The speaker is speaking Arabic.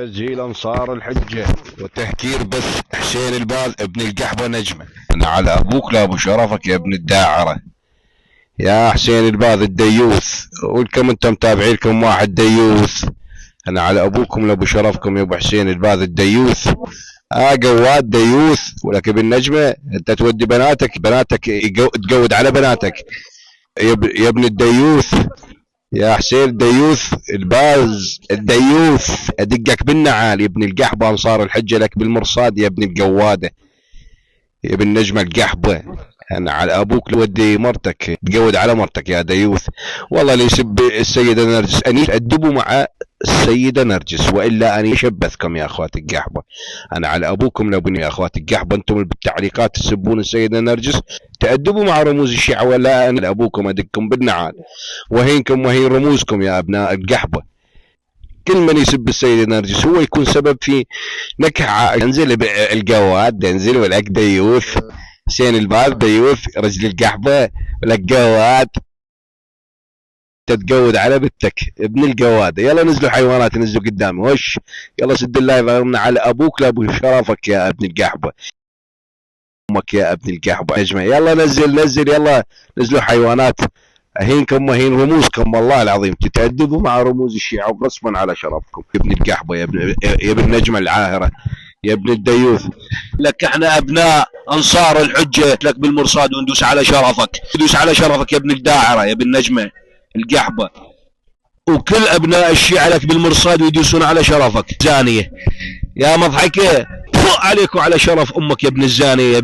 تسجيل انصار الحجة وتهكير بس حسين الباز ابن القحبة نجمة. انا على ابوك لا ابو شرفك يا ابن الداعرة يا حسين الباز الديوث، ولكم انتم متابعين لكم واحد ديوث. انا على ابوكم لابو شرفكم يا ابو حسين الباز الديوث. قواد ديوث ولك بالنجمة انت تودي بناتك تقود على بناتك يا ابن الديوث يا حسين الديوث الباز الديوث. ادقك بالنعال يا ابن القحبه انصار الحجه لك بالمرصاد يا ابن القواده يا ابن النجمه القحبه. انا على ابوك لودي مرتك تقود على مرتك يا ديوث. والله اللي يسب السيده نرجس اني تأدبوا مع السيده نرجس والا اني شبثكم يا اخوات القحبه. انا على ابوكم لابني يا اخوات القحبه انتم اللي بالتعليقات تسبون السيده نرجس تأدبوا مع رموز الشيعه ولا انا ابوكم ادقكم بالنعال وهينكم وهين رموزكم يا ابناء القحبه. كل من يسب السيدة نرجس هو يكون سبب في نكحة. انزل القواد انزل ولك ديوث حسين الباز ديوث رجل القحبة ولك قواد تتقود على بنتك ابن القواد. يلا نزلوا حيوانات نزلوا قدامي وش يلا سد الله يضربنا على ابوك لابو شرفك يا ابن القحبة امك يا ابن القحبة نجمة. يلا نزل يلا نزلوا حيوانات هينكم وهين رموزكم والله العظيم تتأدبوا مع رموز الشيعة وغصبا على شرفكم يا ابن القحبة يا ابن النجمة العاهرة يا ابن الديوث. لك احنا ابناء انصار الحجة لك بالمرصاد وندوس على شرفك ندوس على شرفك يا ابن الداعرة يا ابن النجمة القحبة. وكل ابناء الشيعة لك بالمرصاد ويدوسون على شرفك زانية يا مضحكة عليك وعلى شرف امك يا ابن الزانية يا